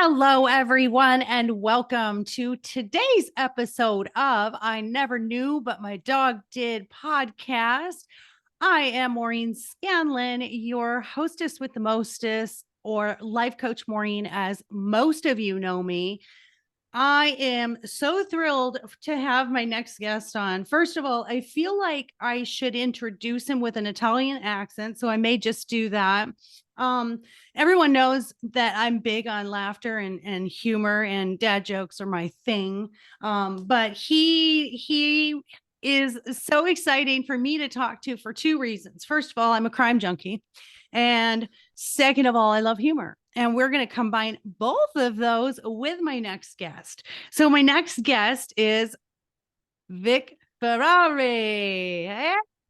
Hello, everyone, and welcome to today's episode of I Never Knew But My Dog Did podcast. I am Maureen Scanlon, your hostess with the mostest, or Life Coach Maureen, as most of you know me. I am so thrilled to have my next guest on. First of all, I feel like I should introduce him with an Italian accent, so I may just do that. Um, Everyone knows that I'm big on laughter and humor, and dad jokes are my thing. But he is so exciting for me to talk to for two reasons. First of all, I'm a crime junkie, and second of all, I love humor. And we're going to combine both of those with my next guest. So my next guest is Vic Ferrari.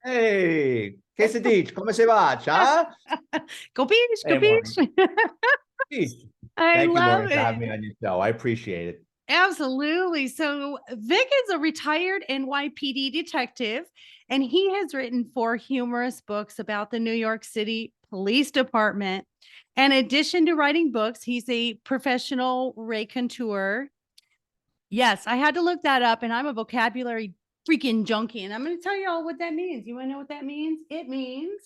Hey, che si dice? Come si va? Ciao? Go Beach, go Hey, Beach. Maureen. I Thank you, love Maureen, for it. having me on your show. I appreciate it. Absolutely. So Vic is a retired NYPD detective, and he has written 4 humorous books about the New York City Police Department. In addition to writing books, he's a professional raconteur. Yes, I had to look that up, and I'm a vocabulary freaking junkie, and I'm going to tell you all what that means. You want to know what that means? It means,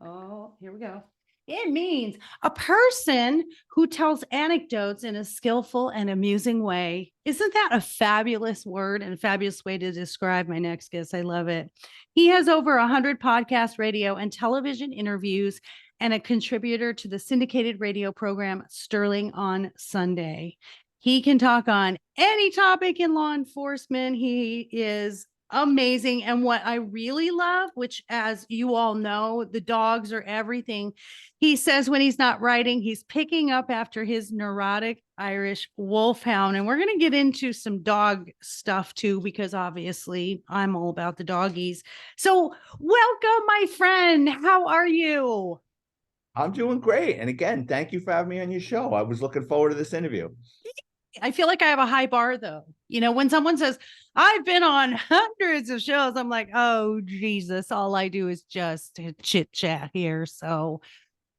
oh, here we go. It means a person who tells anecdotes in a skillful and amusing way. Isn't that a fabulous word and a fabulous way to describe my next guest? I love it. He has over 100 podcast, radio, and television interviews, and a contributor to the syndicated radio program Sterling on Sunday. He can talk on any topic in law enforcement. He is amazing. And what I really love, which, as you all know, the dogs are everything. He says when he's not writing, he's picking up after his neurotic Irish wolfhound. And we're going to get into some dog stuff too, because obviously I'm all about the doggies. So, welcome, my friend. How are you? I'm doing great. And again, thank you for having me on your show. I was looking forward to this interview. I feel like I have a high bar though. You know, when someone says, I've been on hundreds of shows, I'm like, oh, Jesus, all I do is just chit chat here. So,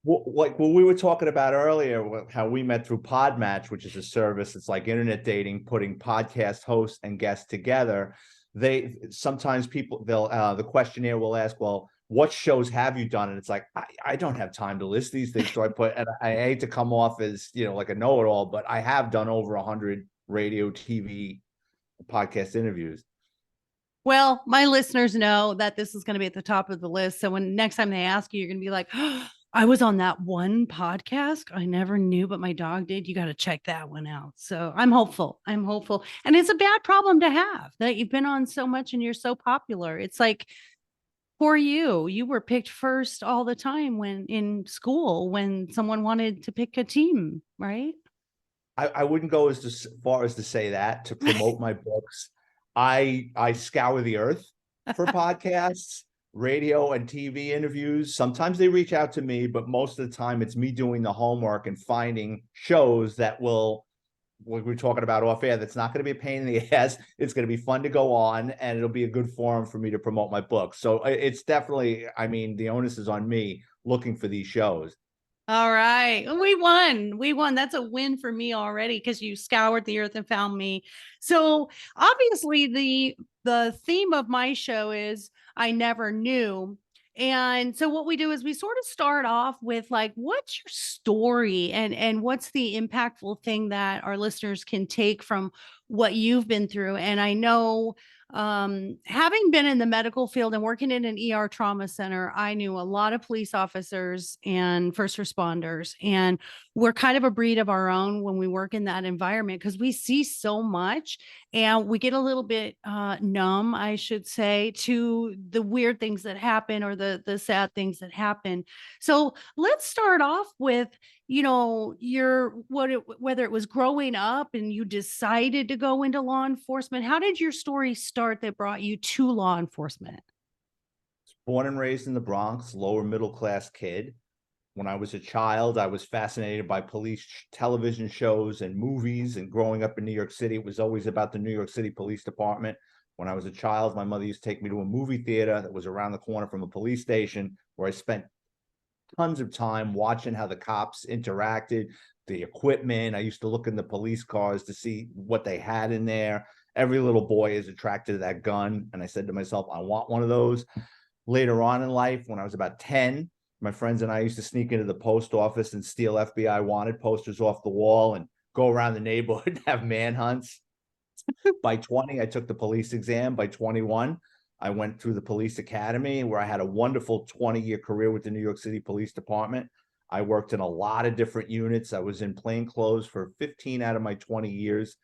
Like what we were talking about earlier, how we met through Podmatch, which is a service. It's like internet dating, putting podcast hosts and guests together. They sometimes they'll the questionnaire will ask, well, what shows have you done? And it's like, I don't have time to list these things. So and I hate to come off as, like a know-it-all, but I have done over 100 radio, TV, podcast interviews. well, my listeners know that this is going to be at the top of the list. So when next time they ask you, you're going to be like, oh, I was on that one podcast. I never knew, but my dog did. You got to check that one out. So I'm hopeful. I'm hopeful. And it's a bad problem to have that you've been on so much and you're so popular. It's like, for you, you were picked first all the time when in school when someone wanted to pick a team, right? I wouldn't go as far as to say that to promote my books. I scour the earth for podcasts, radio, and TV interviews. Sometimes they reach out to me, but most of the time it's me doing the homework and finding shows that will, what we're talking about off air, that's not going to be a pain in the ass. It's going to be fun to go on, and it'll be a good forum for me to promote my book. So it's definitely, I mean, the onus is on me looking for these shows. All right. We won. We won. That's a win for me already because you scoured the earth and found me. So obviously the theme of my show is I never knew. And so what we do is we sort of start off with like, what's your story and what's the impactful thing that our listeners can take from what you've been through? And I know having been in the medical field and working in an ER trauma center, I knew a lot of police officers and first responders, and we're kind of a breed of our own when we work in that environment because we see so much and we get a little bit numb, I should say, to the weird things that happen or the sad things that happen. So let's start off with, whether it was growing up and you decided to go into law enforcement. How did your story start that brought you to law enforcement? Born and raised in the Bronx, lower middle class kid. When I was a child, I was fascinated by police television shows and movies. And growing up in New York City, it was always about the New York City Police Department. When I was a child, my mother used to take me to a movie theater that was around the corner from a police station, where I spent tons of time watching how the cops interacted, the equipment. I used to look in the police cars to see what they had in there. Every little boy is attracted to that gun. And I said to myself, I want one of those. Later on in life, when I was about 10, my friends and I used to sneak into the post office and steal FBI wanted posters off the wall and go around the neighborhood and have manhunts. By 20, I took the police exam. By 21, I went through the police academy where I had a wonderful 20-year career with the New York City Police Department. I worked in a lot of different units. I was in plainclothes for 15 out of my 20 years.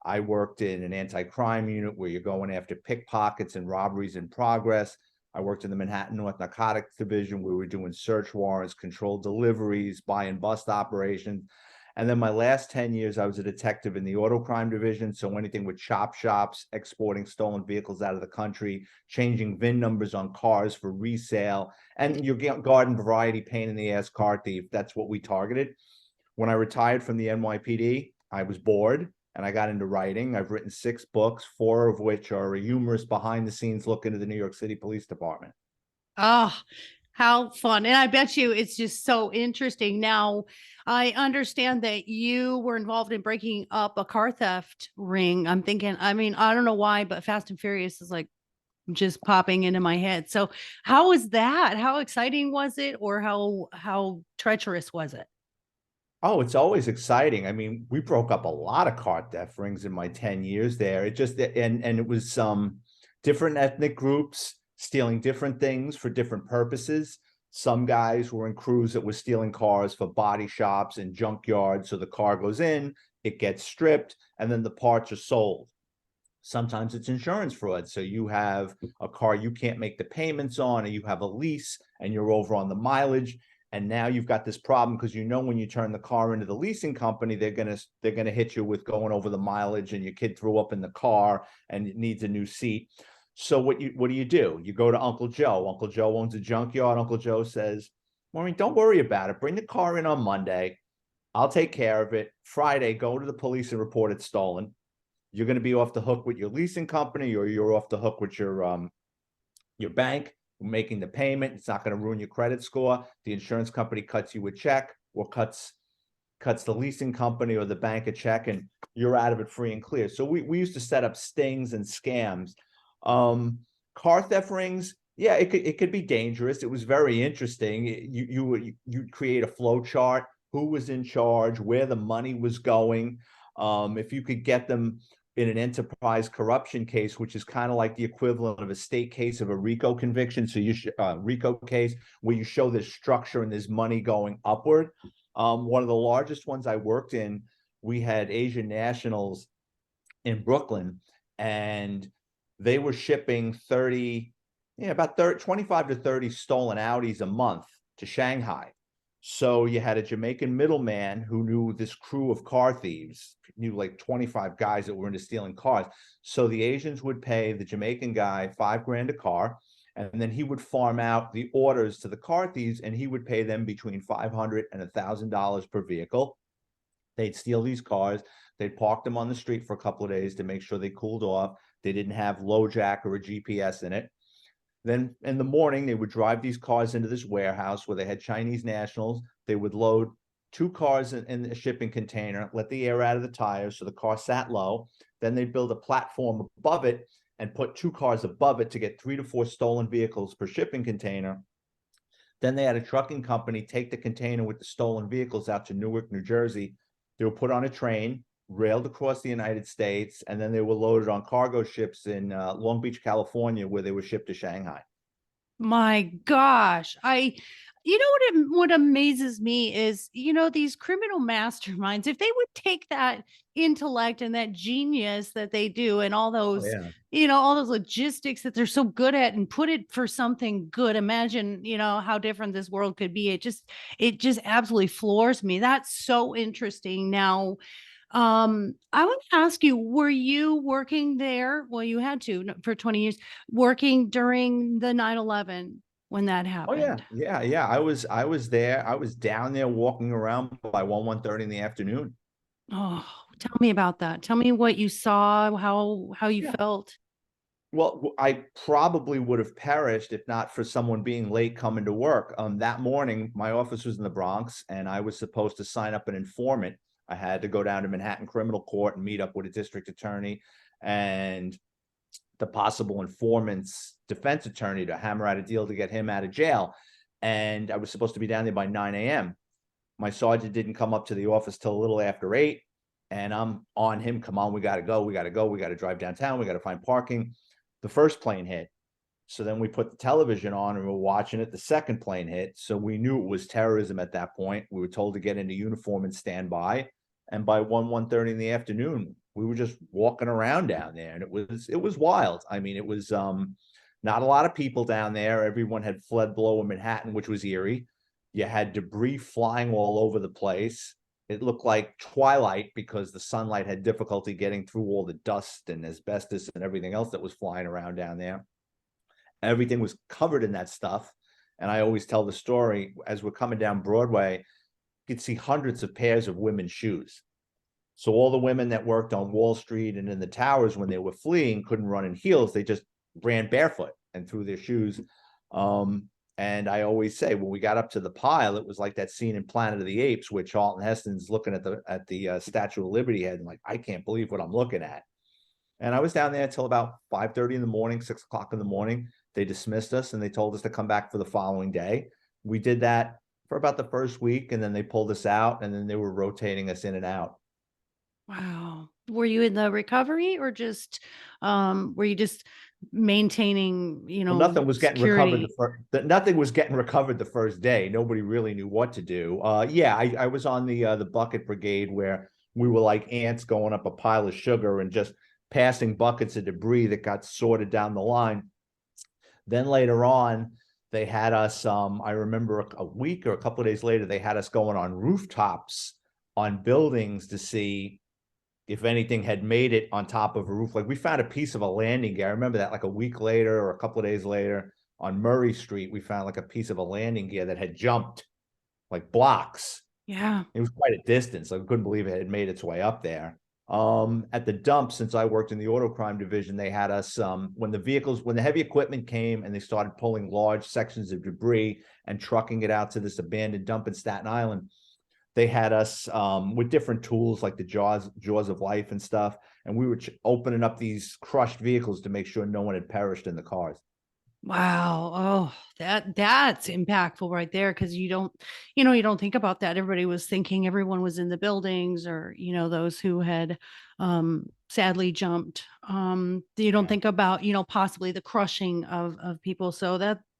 I worked in an anti-crime unit where you're going after pickpockets and robberies in progress. I worked in the Manhattan North Narcotics Division where we were doing search warrants, controlled deliveries, buy and bust operations. And then my last 10 years, I was a detective in the auto crime division. So anything with chop shops, exporting stolen vehicles out of the country, changing VIN numbers on cars for resale, and your garden variety pain in the ass car thief. That's what we targeted. When I retired from the NYPD, I was bored and I got into writing. I've written 6 books, 4 of which are a humorous behind the scenes look into the New York City Police Department. Oh, how fun. And I bet you it's just so interesting. Now, I understand that you were involved in breaking up a car theft ring. I'm thinking, I mean, I don't know why, but Fast and Furious is like just popping into my head. So, how was that? How exciting was it, or how treacherous was it? Oh, it's always exciting. I mean, we broke up a lot of car theft rings in my 10 years there. It just and it was different ethnic groups stealing different things for different purposes. Some guys were in crews that were stealing cars for body shops and junkyards. So the car goes in, it gets stripped, and then the parts are sold. Sometimes it's insurance fraud. So you have a car you can't make the payments on, or you have a lease and you're over on the mileage. And now you've got this problem because when you turn the car into the leasing company, they're gonna hit you with going over the mileage and your kid threw up in the car and it needs a new seat. So what do? You go to Uncle Joe. Uncle Joe owns a junkyard. Uncle Joe says, Maureen, don't worry about it. Bring the car in on Monday. I'll take care of it. Friday, go to the police and report it stolen. You're going to be off the hook with your leasing company, or you're off the hook with your bank making the payment. It's not going to ruin your credit score. The insurance company cuts you a check or cuts the leasing company or the bank a check, and you're out of it free and clear. So we used to set up stings and scams. Car theft rings, yeah, it could be dangerous. It was very interesting. You create a flow chart, who was in charge, where the money was going. If you could get them in an enterprise corruption case, which is kind of like the equivalent of a state case of a RICO conviction. So RICO case where you show there's structure and there's money going upward. One of the largest ones I worked in, we had Asian nationals in Brooklyn, and they were shipping 25 to 30 stolen Audis a month to Shanghai. So you had a Jamaican middleman who knew this crew of car thieves, knew like 25 guys that were into stealing cars. So the Asians would pay the Jamaican guy $5,000 a car, and then he would farm out the orders to the car thieves, and he would pay them between $500 and $1,000 per vehicle. They'd steal these cars. They'd park them on the street for a couple of days to make sure they cooled off. They didn't have low jack or a GPS in it. Then in the morning, they would drive these cars into this warehouse where they had Chinese nationals. They would load 2 cars in a shipping container, let the air out of the tires so the car sat low. Then they'd build a platform above it and put 2 cars above it to get 3 to 4 stolen vehicles per shipping container. Then they had a trucking company take the container with the stolen vehicles out to Newark, New Jersey. They were put on a train, railed across the United States, and then they were loaded on cargo ships in Long Beach, California, where they were shipped to Shanghai. My gosh. What amazes me is, these criminal masterminds, if they would take that intellect and that genius that they do and all Oh, those, yeah. all those logistics that they're so good at and put it for something good. Imagine, how different this world could be. It just absolutely floors me. That's so interesting. Now, I want to ask you, were you working there? Well, you had to for 20 years, working during the 9/11 when that Oh, yeah. happened. Yeah. I was there. I was down there walking around by 1:30 in the afternoon. Oh, tell me about that. Tell me what you saw, how you Yeah. felt. Well, I probably would have perished if not for someone being late coming to work. That morning, my office was in the Bronx, and I was supposed to sign up an informant. I had to go down to Manhattan Criminal Court and meet up with a district attorney and the possible informant's defense attorney to hammer out a deal to get him out of jail. And I was supposed to be down there by 9 a.m. My sergeant didn't come up to the office till a little after 8. And I'm on him. Come on, we got to go. We got to go. We got to drive downtown. We got to find parking. The first plane hit. So then we put the television on and we're watching it. The second plane hit. So we knew it was terrorism at that point. We were told to get into uniform and stand by. And by 1:30 in the afternoon, we were just walking around down there. And it was wild. I mean, it was not a lot of people down there. Everyone had fled below Manhattan, which was eerie. You had debris flying all over the place. It looked like twilight because the sunlight had difficulty getting through all the dust and asbestos and everything else that was flying around down there. Everything was covered in that stuff. And I always tell the story, as we're coming down Broadway, you could see hundreds of pairs of women's shoes. So all the women that worked on Wall Street and in the towers when they were fleeing couldn't run in heels. They just ran barefoot and threw their shoes. And I always say, when we got up to the pile, it was like that scene in Planet of the Apes where Charlton Heston's looking at the Statue of Liberty head and like, I can't believe what I'm looking at. And I was down there until about 5:30 in the morning, 6 o'clock in the morning. They dismissed us and they told us to come back for the following day. We did that for about the first week, and then they pulled us out, and then they were rotating us in and out. Wow. Were you in the recovery or just, were you just maintaining, Well, nothing was getting recovered security? nothing was getting recovered the first day. Nobody really knew what to do. Yeah, I was on the bucket brigade where we were like ants going up a pile of sugar and just passing buckets of debris that got sorted down the line. Then later on, they had us, I remember a week or a couple of days later, they had us going on rooftops on buildings to see if anything had made it on top of a roof. Like we found a piece of a landing gear. I remember that like a week later or a couple of days later on Murray Street, we found like a piece of a landing gear that had jumped like blocks. Yeah. It was quite a distance. I couldn't believe it had made its way up there. At the dump, since I worked in the auto crime division, they had us when the heavy equipment came and they started pulling large sections of debris and trucking it out to this abandoned dump in Staten Island. They had us with different tools like the jaws of life and stuff, and we were opening up these crushed vehicles to make sure no one had perished in the cars. Wow. Oh, that's impactful right there because you don't think about that. Everybody was thinking everyone was in the buildings or, those who had sadly jumped. You don't Yeah. think about, possibly the crushing of people. So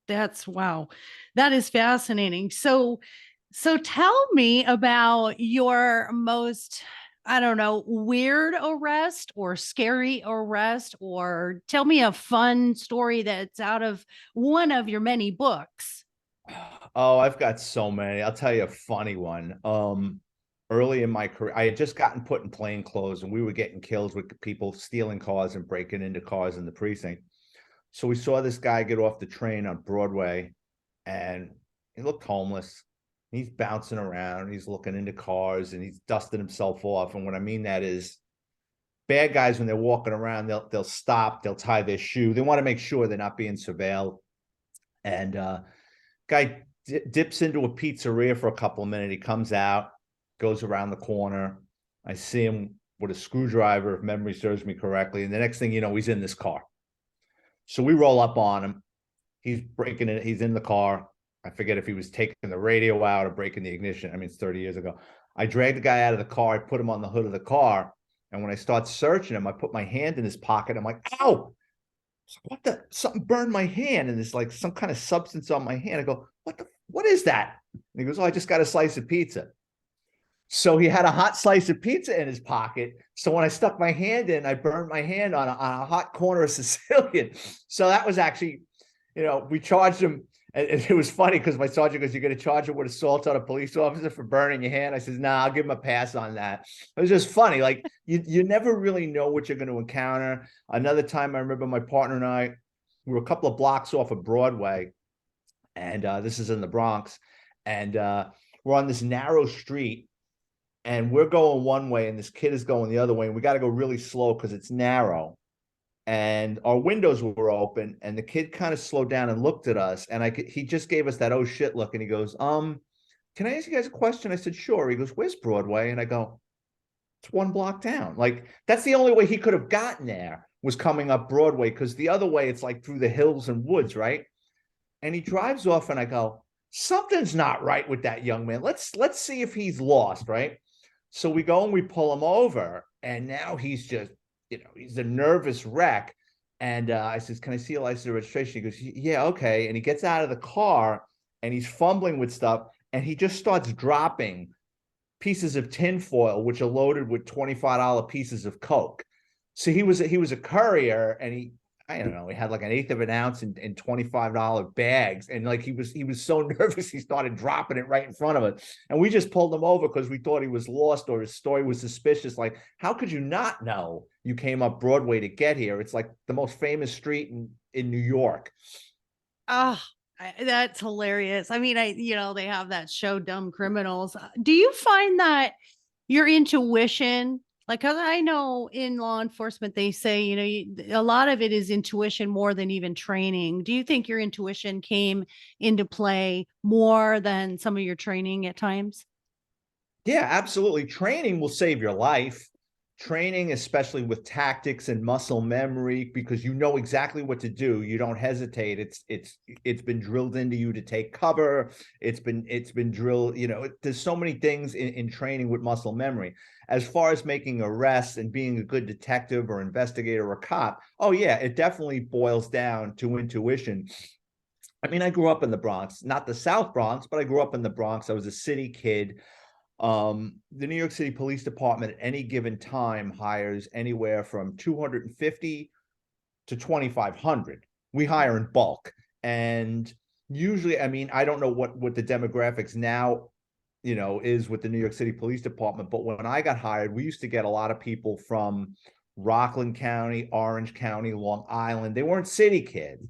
that's wow. That is fascinating. So tell me about your most, I don't know, weird arrest or scary arrest, or tell me a fun story that's out of one of your many books. Oh, I've got so many. I'll tell you a funny one. Early in my career, I had just gotten put in plain clothes, and we were getting killed with people stealing cars and breaking into cars in the precinct. So we saw this guy get off the train on Broadway, and he looked homeless. He's bouncing around, he's looking into cars, and he's dusting himself off. And what I mean that is, bad guys, when they're walking around, they'll stop, they'll tie their shoe. They want to make sure they're not being surveilled. And guy dips into a pizzeria for a couple of minutes. He comes out, goes around the corner. I see him with a screwdriver, if memory serves me correctly. And the next thing you know, he's in this car. So we roll up on him. He's breaking it. He's in the car. I forget if he was taking the radio out or breaking the ignition. I mean, it's 30 years ago. I dragged the guy out of the car. I put him on the hood of the car. And when I start searching him, I put my hand in his pocket. I'm like, ow, what the, something burned my hand. And there's like some kind of substance on my hand. I go, what is that? And he goes, oh, I just got a slice of pizza. So he had a hot slice of pizza in his pocket. So when I stuck my hand in, I burned my hand on a hot corner of Sicilian. So that was actually, we charged him. And it was funny because my sergeant goes, you're going to charge him with assault on a police officer for burning your hand? I says, nah, I'll give him a pass on that. It was just funny. Like you never really know what you're going to encounter. Another time I remember my partner and I, we were a couple of blocks off of Broadway, and this is in the Bronx. And we're on this narrow street, and we're going one way and this kid is going the other way. And we got to go really slow because it's narrow. and our windows were open, and the kid kind of slowed down and looked at us, and he just gave us that oh shit look, and he goes, can I ask you guys a question? I said, sure. He goes, where's Broadway? And I go, it's 1 block down. Like, that's the only way he could have gotten there, was coming up Broadway, because the other way it's like through the hills and woods, right? And he drives off, and I go, something's not right with that young man. Let's see if he's lost, right? So we go and we pull him over, and now he's just, he's a nervous wreck. And I says, can I see a license and registration? He goes, yeah, okay. And he gets out of the car, and he's fumbling with stuff, and he just starts dropping pieces of tinfoil, which are loaded with $25 pieces of Coke. So he was a courier, and I don't know, he had like 1/8 of an ounce in $25 bags. And like, he was so nervous, he started dropping it right in front of us. And we just pulled him over because we thought he was lost, or his story was suspicious. Like, how could you not know you came up Broadway to get here? It's like the most famous street in New York. Oh, that's hilarious. I mean, they have that show Dumb Criminals. Do you find that your intuition, like, 'cause I know in law enforcement, they say, a lot of it is intuition more than even training. Do you think your intuition came into play more than some of your training at times? Yeah, absolutely. Training will save your life. Training, especially with tactics and muscle memory, because you know exactly what to do. You don't hesitate. It's been drilled into you to take cover. It's been drilled. There's so many things in training with muscle memory. As far as making arrests and being a good detective or investigator or cop, oh yeah, it definitely boils down to intuition. I mean, I grew up in the Bronx, not the South Bronx, but I grew up in the Bronx. I was a city kid. The New York City Police Department at any given time hires anywhere from 250 to 2,500. We hire in bulk. And usually, I mean, I don't know what the demographics now, is with the New York City Police Department, but when I got hired, we used to get a lot of people from Rockland County, Orange County, Long Island. They weren't city kids.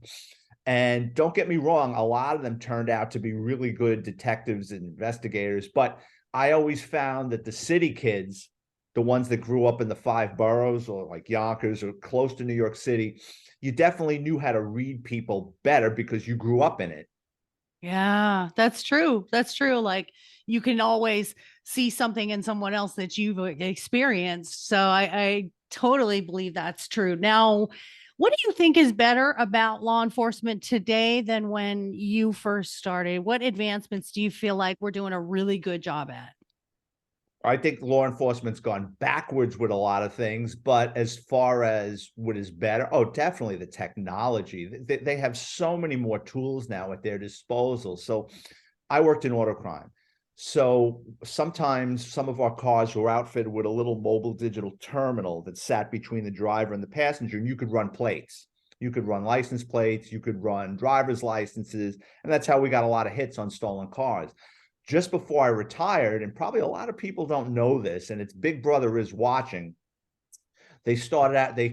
And don't get me wrong, a lot of them turned out to be really good detectives and investigators, but I always found that the city kids, the ones that grew up in the 5 boroughs or like Yonkers or close to New York City, you definitely knew how to read people better because you grew up in it. Yeah, that's true. That's true. Like, you can always see something in someone else that you've experienced. So I totally believe that's true. Now, what do you think is better about law enforcement today than when you first started? What advancements do you feel like we're doing a really good job at? I think law enforcement's gone backwards with a lot of things, but as far as what is better, oh, definitely the technology. They have so many more tools now at their disposal. So I worked in auto crime. So sometimes some of our cars were outfitted with a little mobile digital terminal that sat between the driver and the passenger, and you could run plates. You could run license plates, you could run driver's licenses, and that's how we got a lot of hits on stolen cars. Just before I retired, and probably a lot of people don't know this, and it's Big Brother is watching, they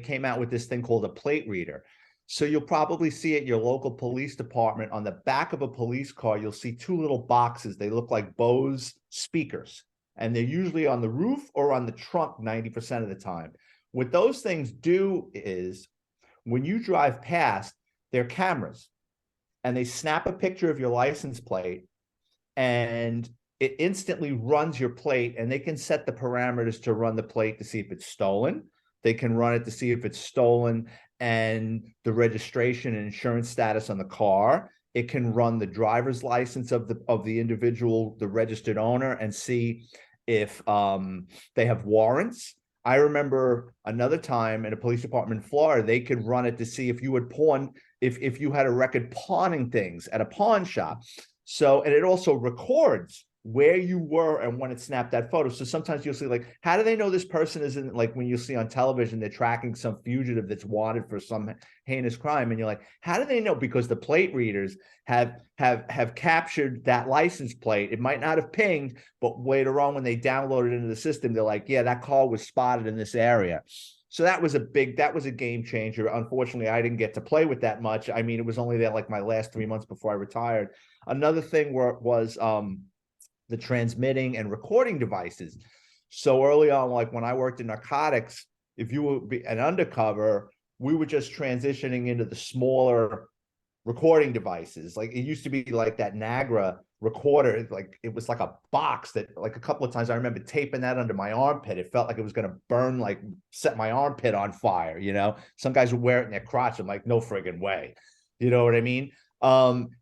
came out with this thing called a plate reader. So you'll probably see at your local police department on the back of a police car, you'll see 2 little boxes. They look like Bose speakers, and they're usually on the roof or on the trunk 90% of the time. What those things do is when you drive past, they're cameras, and they snap a picture of your license plate, and it instantly runs your plate, and they can set the parameters to run the plate to see if it's stolen. They can run it to see if it's stolen and the registration and insurance status on the car. It can run the driver's license of the individual, the registered owner, and see if they have warrants. I remember another time in a police department in Florida, they could run it to see if you had if you had a record pawning things at a pawn shop. So, and it also records where you were and when it snapped that photo. So sometimes you'll see, like, how do they know this person isn't, like when you see on television, they're tracking some fugitive that's wanted for some heinous crime. And you're like, how do they know? Because the plate readers have captured that license plate. It might not have pinged, but later on when they download it into the system, they're like, yeah, that car was spotted in this area. So that was a game changer. Unfortunately, I didn't get to play with that much. I mean, it was only there like my last 3 months before I retired. Another thing was the transmitting and recording devices. So early on, like when I worked in narcotics, if you were an undercover, we were just transitioning into the smaller recording devices. Like it used to be like that Nagra recorder, like it was like a box that, like a couple of times I remember taping that under my armpit. It felt like it was going to burn, like set my armpit on fire. Some guys would wear it in their crotch. I'm like, no friggin' way. You know what I mean?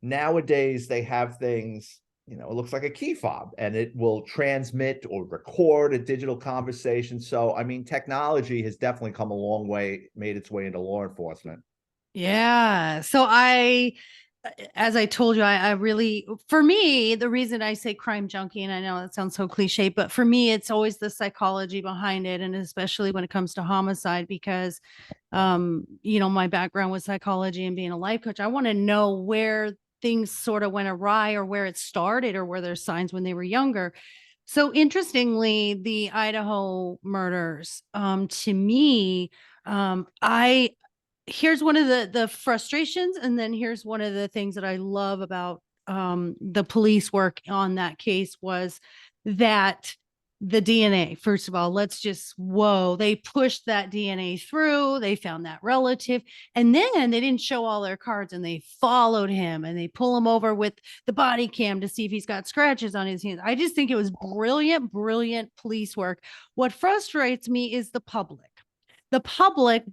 Nowadays they have things, it looks like a key fob and it will transmit or record a digital conversation. So I mean, technology has definitely come a long way, made its way into law enforcement. Yeah. So as I told you, I really, for me, the reason I say crime junkie, and I know that sounds so cliche, but for me, it's always the psychology behind it. And especially when it comes to homicide, because, my background was psychology and being a life coach. I want to know where things sort of went awry or where it started or where there's signs when they were younger. So interestingly, the Idaho murders, to me, I here's one of the frustrations, and then here's one of the things that I love about the police work on that case was that the DNA, first of all, they pushed that DNA through, they found that relative, and then they didn't show all their cards and they followed him and they pull him over with the body cam to see if he's got scratches on his hands. I just think it was brilliant, brilliant police work. What frustrates me is the public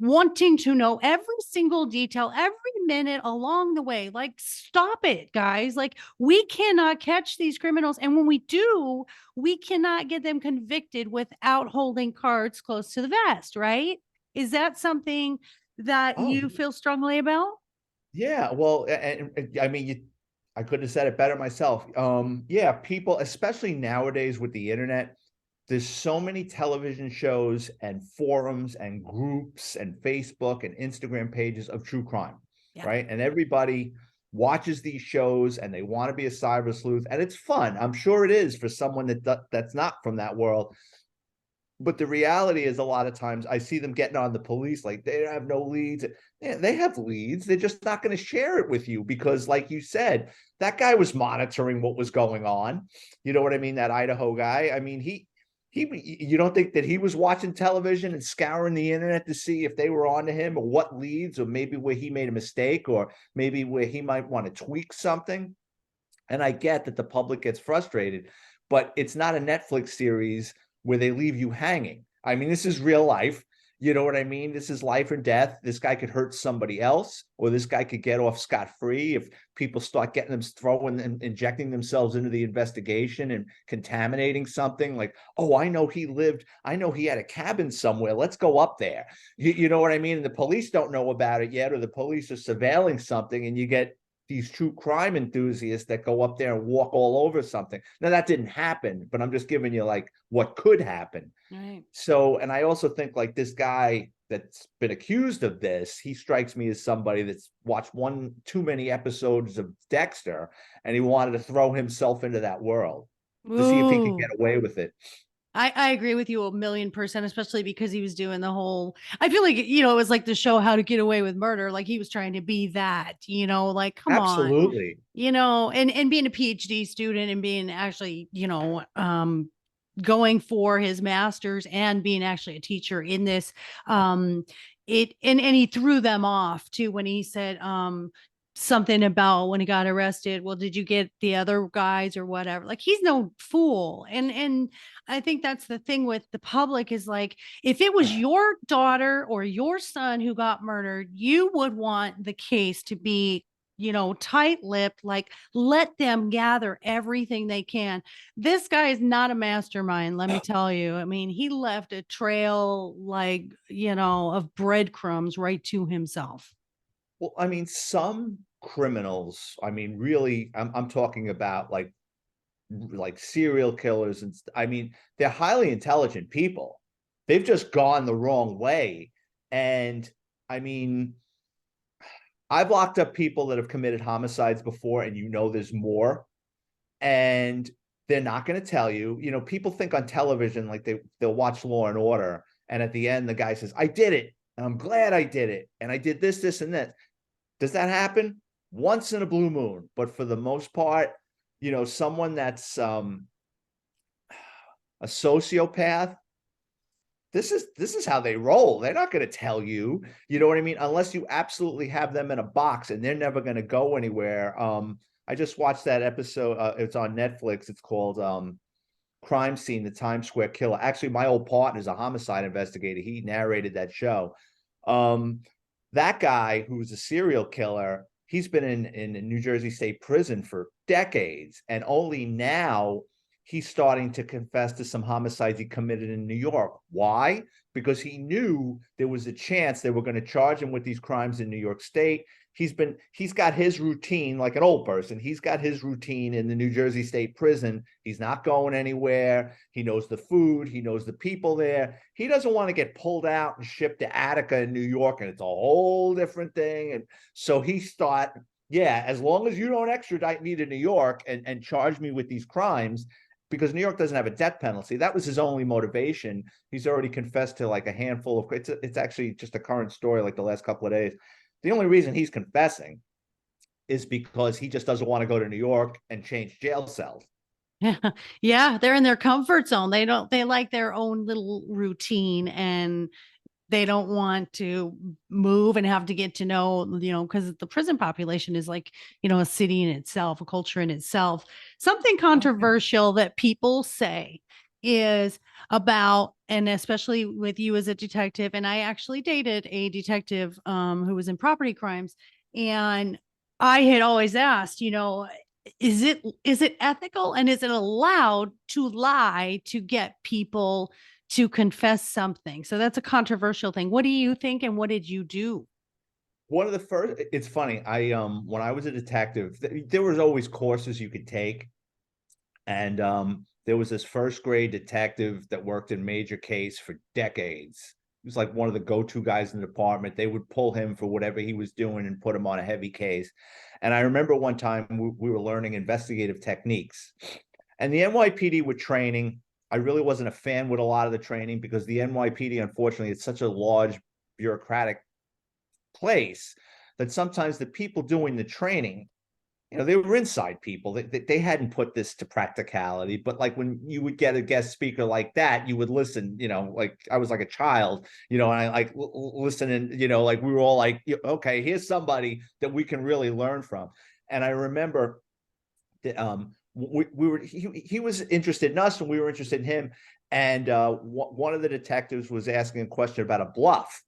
wanting to know every single detail, every minute along the way. Like, stop it, guys. Like, we cannot catch these criminals. And when we do, we cannot get them convicted without holding cards close to the vest, right? Is that something that Oh, you feel strongly about? yeah, well, and I mean, I couldn't have said it better myself. Yeah, people, especially nowadays with the internet, there's so many television shows and forums and groups and Facebook and Instagram pages of true crime, Yeah. right? And everybody watches these shows and they want to be a cyber sleuth, and it's fun. I'm sure it is for someone that's not from that world. But the reality is, a lot of times I see them getting on the police like they have no leads. Yeah, they have leads. They're just not going to share it with you because, like you said, that guy was monitoring what was going on. You know what I mean? That Idaho guy. I mean, you don't think that he was watching television and scouring the internet to see if they were on to him or what leads, or maybe where he made a mistake, or maybe where he might want to tweak something. And I get that the public gets frustrated, but it's not a Netflix series where they leave you hanging. I mean, this is real life. You know what I mean? This is life or death. This guy could hurt somebody else, or this guy could get off scot-free if people start getting them throwing and injecting themselves into the investigation and contaminating something. Like, oh, I know he had a cabin somewhere. Let's go up there. You know what I mean? And the police don't know about it yet, or the police are surveilling something, and you get these true crime enthusiasts that go up there and walk all over something. Now that didn't happen, but I'm just giving you like what could happen. Right. So, and I also think like this guy that's been accused of this, he strikes me as somebody that's watched one too many episodes of Dexter, and he wanted to throw himself into that world to see if he could Ooh. get away with it. I agree with you 1,000,000%, especially because he was doing the whole, I feel like, it was like the show How to Get Away with Murder. Like he was trying to be that, like, come on, Absolutely. and being a PhD student and being actually, going for his master's and being actually a teacher in this, and he threw them off too when he said, something about when he got arrested, well, did you get the other guys or whatever? Like, he's no fool. And I think that's the thing with the public is like, if it was your daughter or your son who got murdered, you would want the case to be, tight-lipped, like let them gather everything they can. This guy is not a mastermind, let me tell you. I mean, he left a trail, like, of breadcrumbs right to himself. Well, I mean, some criminals, I mean, really, I'm talking about like serial killers, and I mean, they're highly intelligent people. They've just gone the wrong way. And I mean, I've locked up people that have committed homicides before, and there's more, and they're not going to tell you. People think on television like they'll watch Law and Order, and at the end the guy says, I did it, and I'm glad I did it, and I did this and that. Does that happen? Once in a blue moon, but for the most part, someone that's a sociopath, this is how they roll. They're not going to tell you, you know what I mean, unless you absolutely have them in a box, and they're never going to go anywhere. I just watched that episode. It's on Netflix. It's called Crime Scene, the Times Square Killer. Actually, my old partner is a homicide investigator. He narrated that show. Um, that guy who was a serial killer, he's been in New Jersey State Prison for decades, and only now he's starting to confess to some homicides he committed in New York. Why? Because he knew there was a chance they were going to charge him with these crimes in New York State. He's got his routine like an old person. He's got his routine in the New Jersey State Prison. He's not going anywhere. He knows the food. He knows the people there. He doesn't want to get pulled out and shipped to Attica in New York, and it's a whole different thing. And so he thought, yeah, as long as you don't extradite me to New York and charge me with these crimes, because New York doesn't have a death penalty. That was his only motivation. He's already confessed to like a handful of, it's actually just a current story like the last couple of days. The only reason he's confessing is because he just doesn't want to go to New York and change jail cells. Yeah. Yeah, they're in their comfort zone. They like their own little routine, and they don't want to move and have to get to know, because the prison population is like, a city in itself, a culture in itself. Something controversial that people say is about, and especially with you as a detective, and I actually dated a detective who was in property crimes, and I had always asked, is it ethical, and is it allowed to lie to get people to confess something? So that's a controversial thing. What do you think, and what did you do? One of the first, it's funny. When I was a detective, there was always courses you could take. And there was this first grade detective that worked in major case for decades. He was like one of the go-to guys in the department. They would pull him for whatever he was doing and put him on a heavy case. And I remember one time we were learning investigative techniques, and the NYPD were training. I really wasn't a fan with a lot of the training because the NYPD, unfortunately, it's such a large bureaucratic place that sometimes the people doing the training, they were inside people. They hadn't put this to practicality, but like when you would get a guest speaker like that, you would listen, like I was like a child, and I like listen, and, like we were all like, okay, here's somebody that we can really learn from. And I remember that we were, he was interested in us and we were interested in him. And one of the detectives was asking a question about a bluff,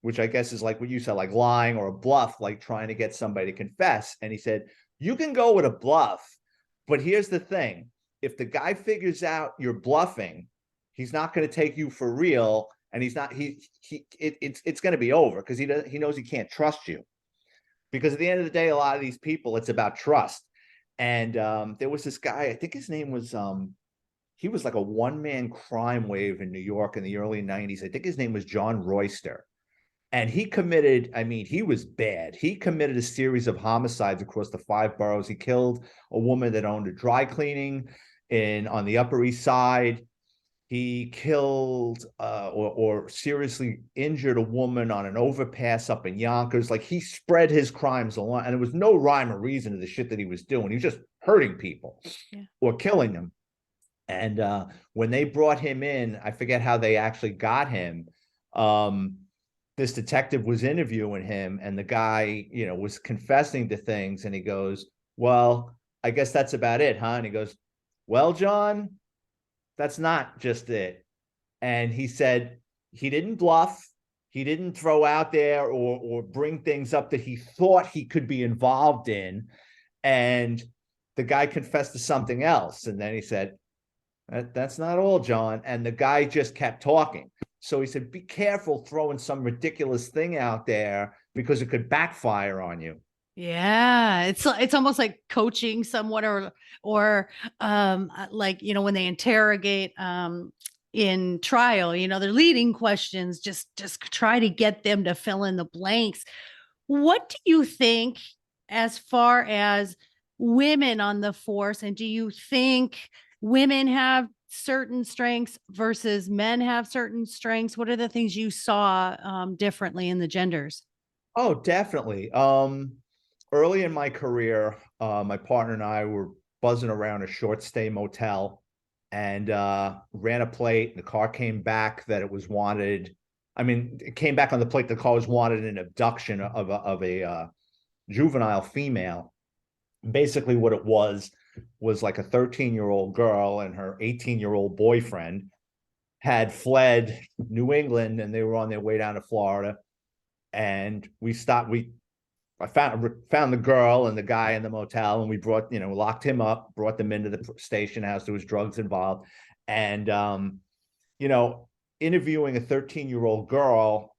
which I guess is like what you said, like lying or a bluff, like trying to get somebody to confess. And he said, you can go with a bluff, but here's the thing. If the guy figures out you're bluffing, he's not going to take you for real. And it's going to be over because he knows he can't trust you. Because at the end of the day, a lot of these people, it's about trust. And there was this guy, I think his name was, he was like a one-man crime wave in New York in the early 90s. I think his name was John Royster. And he committed, I mean, he was bad. He committed a series of homicides across the 5 boroughs. He killed a woman that owned a dry cleaning on the Upper East Side. He killed or seriously injured a woman on an overpass up in Yonkers. Like, he spread his crimes along, and there was no rhyme or reason to the shit that he was doing. He was just hurting people or killing them. And when they brought him in, I forget how they actually got him. This detective was interviewing him, and the guy, was confessing to things, and he goes, well, I guess that's about it, huh? And he goes, well, John, that's not just it. And he said he didn't bluff. He didn't throw out there or bring things up that he thought he could be involved in. And the guy confessed to something else. And then he said, that's not all, John. And the guy just kept talking. So he said, be careful throwing some ridiculous thing out there because it could backfire on you. Yeah, it's almost like coaching somewhat, or like, when they interrogate in trial, they're leading questions, just try to get them to fill in the blanks. What do you think as far as women on the force, and do you think women have certain strengths versus men have certain strengths? What are the things you saw differently in the genders? Oh, definitely. Early in my career, my partner and I were buzzing around a short stay motel, and ran a plate. The car came back that it was wanted. I mean, it came back on the plate. The car was wanted in abduction of a juvenile female. Basically, what it was like a 13-year-old girl and her 18-year-old boyfriend had fled New England, and they were on their way down to Florida. And I found the girl and the guy in the motel, and we locked him up, brought them into the station house. There was drugs involved. And, interviewing a 13-year-old girl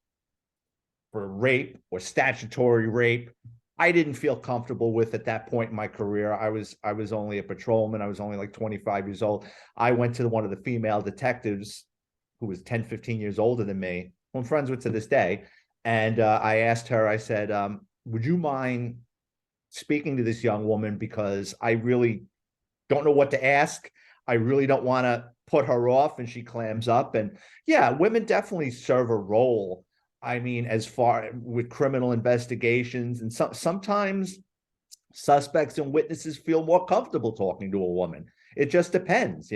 for rape or statutory rape, I didn't feel comfortable with at that point in my career. I was only a patrolman. I was only like 25 years old. I went to one of the female detectives who was 10, 15 years older than me, who I'm friends with to this day. And I asked her, I said, would you mind speaking to this young woman, because I really don't know what to ask. I really don't want to put her off. And she clams up. And yeah, women definitely serve a role. I mean, as far with criminal investigations, and sometimes suspects and witnesses feel more comfortable talking to a woman. It just depends,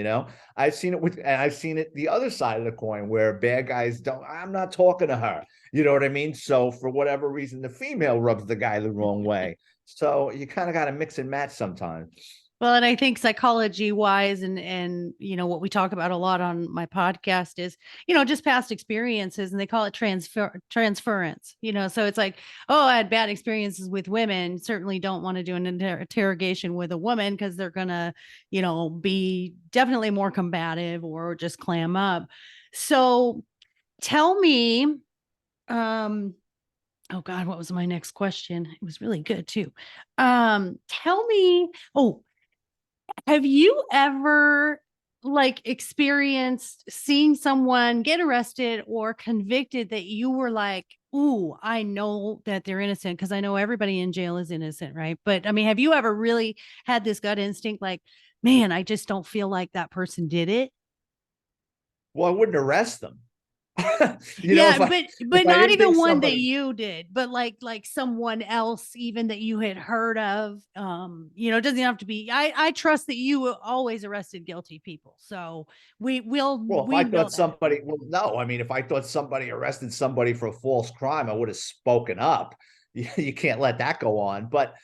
I've seen it the other side of the coin, where bad guys I'm not talking to her. You know what I mean? So for whatever reason, the female rubs the guy the wrong way. So you kind of got to mix and match sometimes. Well, and I think psychology wise, and what we talk about a lot on my podcast is, just past experiences, and they call it transference. So it's like, oh, I had bad experiences with women, certainly don't want to do an interrogation with a woman, because they're gonna, be definitely more combative or just clam up. So tell me, oh God, what was my next question? It was really good too. Tell me, have you ever experienced seeing someone get arrested or convicted that you were like, ooh, I know that they're innocent? Because I know everybody in jail is innocent, right? But I mean, have you ever really had this gut instinct like, man, I just don't feel like that person did it? Well, I wouldn't arrest them. Yeah, If but I not didn't think even one that somebody, you did, but like someone else even that you had heard of. It doesn't have to be. I trust that you always arrested guilty people, so well, if I we know thought that. somebody, well, no, I mean, if I thought somebody arrested somebody for a false crime, I would have spoken up. You can't let that go on. But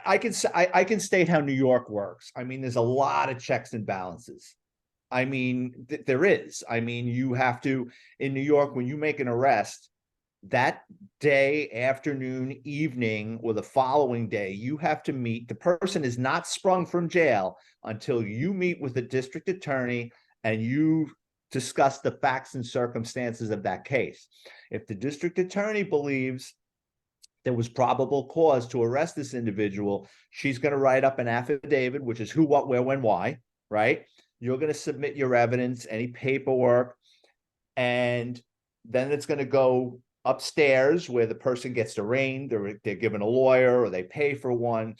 I can state how New York works. I mean, there's a lot of checks and balances. I mean, there is. I mean, you have to, in New York, when you make an arrest, that day, afternoon, evening, or the following day, you have to meet. The person is not sprung from jail until you meet with the district attorney and you discuss the facts and circumstances of that case. If the district attorney believes there was probable cause to arrest this individual, she's going to write up an affidavit, which is who, what, where, when, why, right? You're going to submit your evidence, any paperwork, and then it's going to go upstairs where the person gets arraigned, or they're given a lawyer, or they pay for one,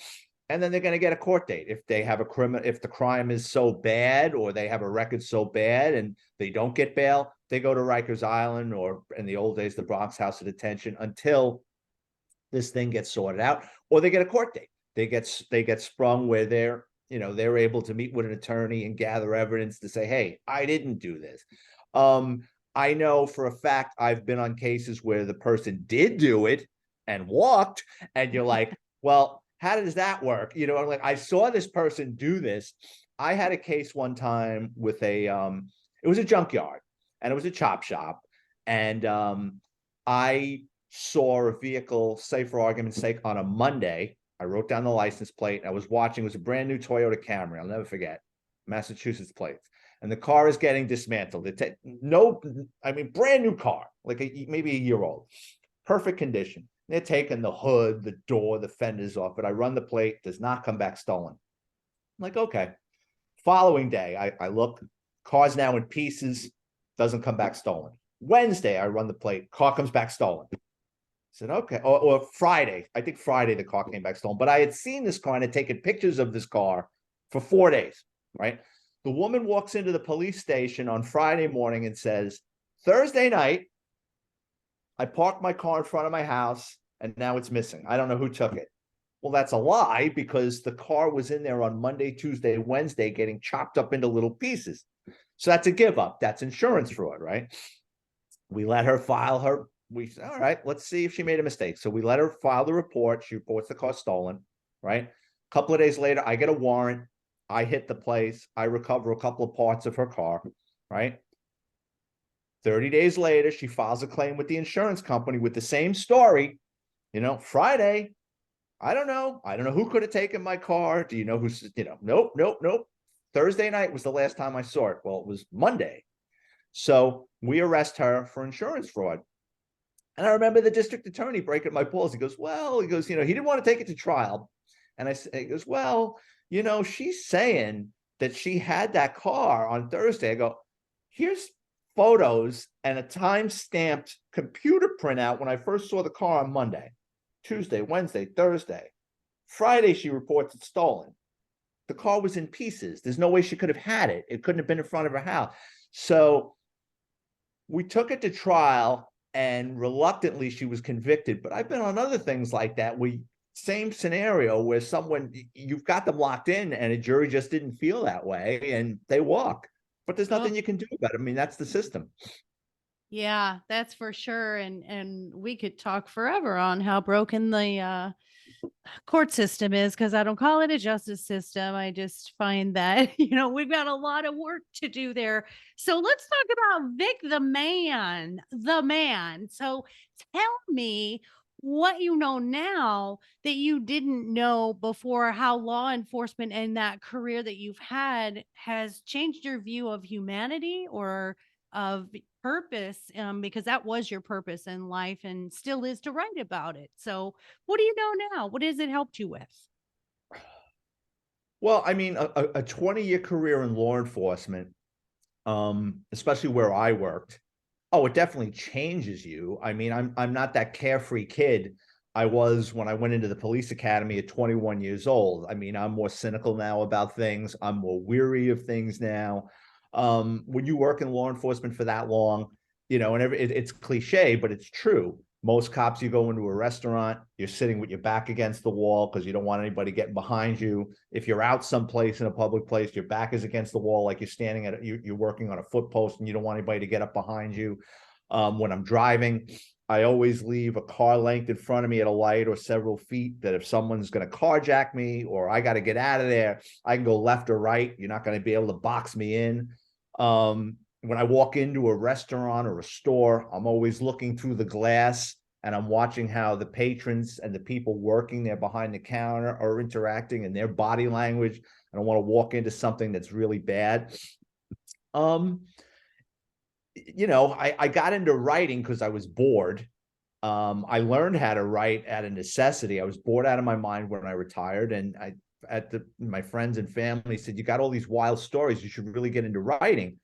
and then they're going to get a court date. If they have if the crime is so bad, or they have a record so bad and they don't get bail, they go to Rikers Island, or in the old days, the Bronx House of Detention, until this thing gets sorted out, or they get a court date. They get sprung where they're able to meet with an attorney and gather evidence to say, hey, I didn't do this. I know for a fact I've been on cases where the person did do it and walked, and you're like, well, how does that work? I'm like, I saw this person do this. I had a case one time with it was a junkyard, and it was a chop shop. And I saw a vehicle, say for argument's sake, on a Monday. I wrote down the license plate. I was watching, it was a brand new Toyota Camry. I'll never forget, Massachusetts plates. And the car is getting dismantled. Brand new car, like maybe a year old, perfect condition. They're taking the hood, the door, the fenders off, but I run the plate, does not come back stolen. I'm like, okay. Following day, I look, car's now in pieces, doesn't come back stolen. Wednesday, I run the plate, car comes back stolen. I said, okay. Or Friday, I think Friday the car came back stolen, but I had seen this car and had taken pictures of this car for 4 days, right? The woman walks into the police station on Friday morning and says, Thursday night, I parked my car in front of my house and now it's missing. I don't know who took it. Well, that's a lie because the car was in there on Monday, Tuesday, Wednesday, getting chopped up into little pieces. So that's a give up. That's insurance fraud, right? We let her file her. We said, all right, let's see if she made a mistake. So we let her file the report. She reports the car stolen, right? A couple of days later, I get a warrant. I hit the place. I recover a couple of parts of her car, right? 30 days later, she files a claim with the insurance company with the same story. Friday, I don't know. I don't know who could have taken my car. Do you know who's, nope, nope, nope. Thursday night was the last time I saw it. Well, it was Monday. So we arrest her for insurance fraud. And I remember the district attorney breaking my balls. He goes, he didn't want to take it to trial. And he goes, she's saying that she had that car on Thursday. I go, here's photos and a time-stamped computer printout when I first saw the car on Monday, Tuesday, Wednesday, Thursday. Friday, she reports it's stolen. The car was in pieces. There's no way she could have had it. It couldn't have been in front of her house. So we took it to trial, and reluctantly she was convicted. But I've been on other things like that. Same scenario where you've got them locked in and a jury just didn't feel that way and they walk. But there's nothing you can do about it. I mean, that's the system. Yeah, that's for sure. And we could talk forever on how broken the court system is, because I don't call it a justice system. I just find that, we've got a lot of work to do there. So let's talk about Vic the man, the man. So tell me what you know now that you didn't know before, how law enforcement and that career that you've had has changed your view of humanity or of purpose, because that was your purpose in life and still is, to write about it. So what do you know now? What has it helped you with? Well, I mean, a 20-year career in law enforcement, especially where I worked, it definitely changes you. I mean, I'm not that carefree kid I was when I went into the police academy at 21 years old. I mean, I'm more cynical now about things. I'm more weary of things now. When you work in law enforcement for that long, it's cliche, but it's true. Most cops, you go into a restaurant, you're sitting with your back against the wall because you don't want anybody getting behind you. If you're out someplace in a public place, your back is against the wall, like you're standing you're working on a foot post and you don't want anybody to get up behind you. When I'm driving, I always leave a car length in front of me at a light or several feet, that if someone's going to carjack me or I got to get out of there, I can go left or right. You're not going to be able to box me in. When I walk into a restaurant or a store, I'm always looking through the glass and I'm watching how the patrons and the people working there behind the counter are interacting and their body language. I don't want to walk into something that's really bad. I got into writing because I was bored. I learned how to write out of necessity. I was bored out of my mind when I retired, and my friends and family said, "You got all these wild stories. You should really get into writing."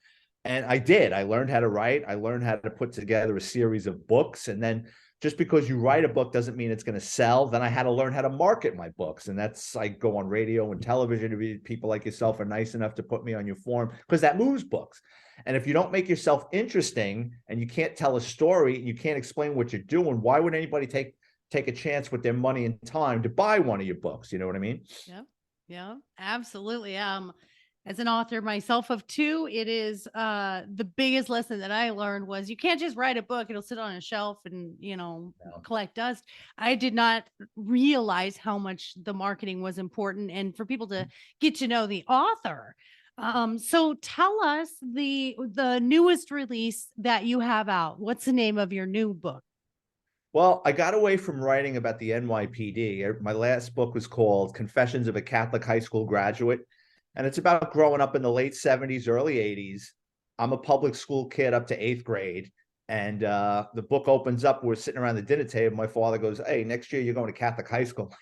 And I did. I learned how to write. I learned how to put together a series of books. And then just because you write a book doesn't mean it's going to sell. Then I had to learn how to market my books. And I go on radio and television. People like yourself are nice enough to put me on your forum because that moves books. And if you don't make yourself interesting and you can't tell a story and you can't explain what you're doing, why would anybody take a chance with their money and time to buy one of your books? You know what I mean? Yeah. Yeah, absolutely. As an author myself of two, it is the biggest lesson that I learned was you can't just write a book, it'll sit on a shelf and, collect dust. I did not realize how much the marketing was important and for people to get to know the author. So tell us the newest release that you have out. What's the name of your new book? Well, I got away from writing about the NYPD. My last book was called Confessions of a Catholic High School Graduate, and it's about growing up in the late 70s, early 80s. I'm a public school kid up to 8th grade, and the book opens up. We're sitting around the dinner table. My father goes, "Hey, next year you're going to Catholic high school."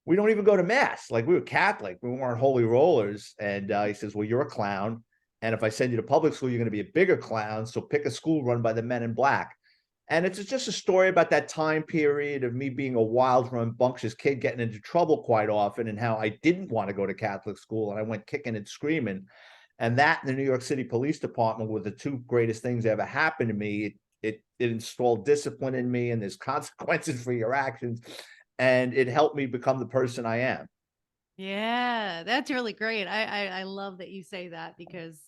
We don't even go to mass. Like, we were Catholic. We weren't holy rollers. And he says, "Well, you're a clown. And if I send you to public school, you're going to be a bigger clown. So pick a school run by the men in black." And it's just a story about that time period of me being a wild, rambunctious kid, getting into trouble quite often, and how I didn't want to go to Catholic school. And I went kicking and screaming. And that and the New York City Police Department were the two greatest things that ever happened to me. It installed discipline in me, and there's consequences for your actions. and it helped me become the person I am. Yeah, that's really great. I love that you say that because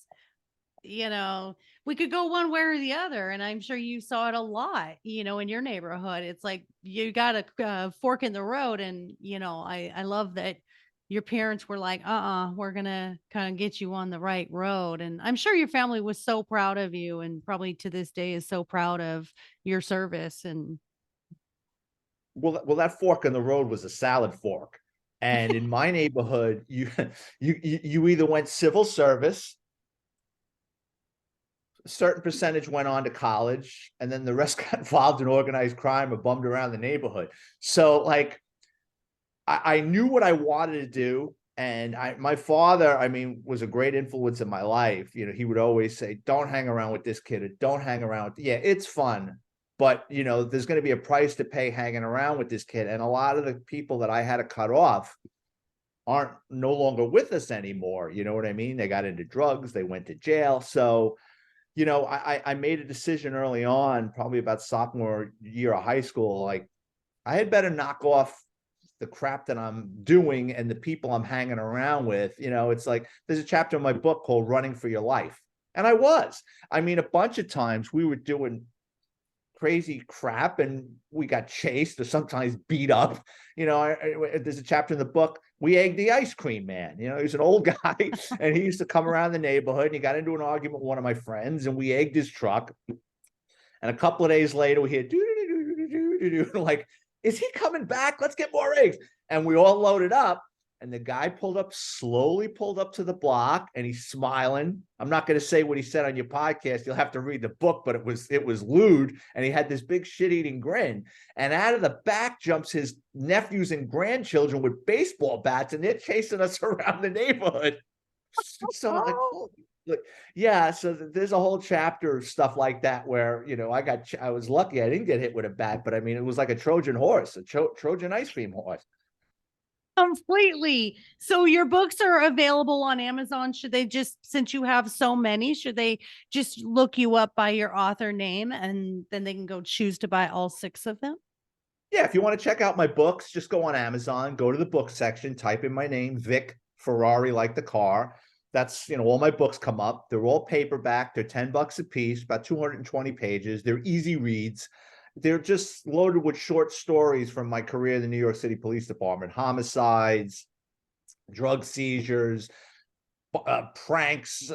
you know, we could go one way or the other. And I'm sure you saw it a lot, in your neighborhood. It's like you got a fork in the road. And, I love that your parents were like, we're going to kind of get you on the right road. And I'm sure your family was so proud of you and probably to this day is so proud of your service. And Well, that fork in the road was a salad fork. And in my neighborhood, you either went civil service, a certain percentage went on to college, and then the rest got involved in organized crime or bummed around the neighborhood. So like I knew what I wanted to do. And my father, I mean, was a great influence in my life. He would always say, don't hang around with this kid, or don't hang around. Yeah, it's fun, but there's going to be a price to pay hanging around with this kid. And a lot of the people that I had to cut off aren't no longer with us anymore. You know what I mean? They got into drugs, they went to jail. So, I made a decision early on, probably about sophomore year of high school, like I had better knock off the crap that I'm doing and the people I'm hanging around with. It's like there's a chapter in my book called Running for Your Life. And I mean, a bunch of times we were doing crazy crap and we got chased or sometimes beat up. There's a chapter in the book, we egged the ice cream man. He's an old guy and he used to come around the neighborhood and he got into an argument with one of my friends and we egged his truck. And a couple of days later, we hear like, is he coming back? Let's get more eggs. And we all loaded up. And the guy slowly pulled up to the block, and he's smiling. I'm not going to say what he said on your podcast. You'll have to read the book, but it was lewd. And he had this big shit-eating grin. And out of the back jumps his nephews and grandchildren with baseball bats, and they're chasing us around the neighborhood. So I'm like, oh, look, yeah. So there's a whole chapter of stuff like that where I was lucky I didn't get hit with a bat, but I mean it was like a Trojan horse, a Trojan ice cream horse. completely. So your books are available on Amazon. Should they just, since you have so many, should they just look you up by your author name and then they can go choose to buy all 6 of them? Yeah, if you want to check out my books, just go on Amazon, go to the book section, type in my name, Vic Ferrari, like the car. That's, all my books come up. They're all paperback. They're $10 a piece, about 220 pages. They're easy reads. They're just loaded with short stories from my career in the New York City Police Department: homicides, drug seizures, pranks,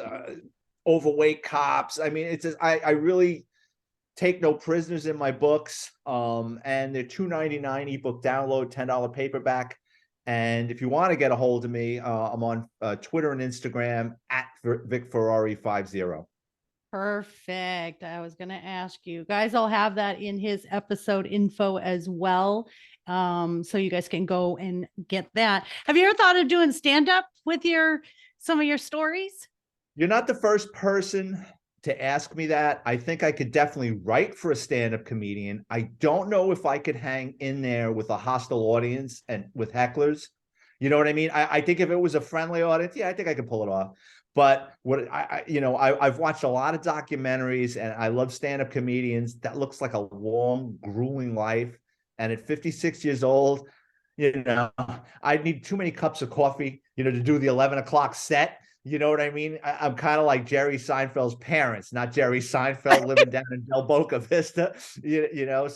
overweight cops. I mean, it's just, I really take no prisoners in my books. And they're $2.99 ebook download, $10 paperback. And if you want to get a hold of me, I'm on Twitter and Instagram at Vic Ferrari 50. Perfect. I was going to ask you guys, I'll have that in his episode info as well. So you guys can go and get that. Have you ever thought of doing stand up with some of your stories? You're not the first person to ask me that. I think I could definitely write for a stand-up comedian. I don't know if I could hang in there with a hostile audience and with hecklers. You know what I mean? I think if it was a friendly audience, yeah, I think I could pull it off. But I've watched a lot of documentaries and I love stand-up comedians. That looks like a long, grueling life. And at 56 years old, I'd need too many cups of coffee, to do the 11 o'clock set. You know what I mean? I'm kind of like Jerry Seinfeld's parents, not Jerry Seinfeld living down in Del Boca Vista, so maybe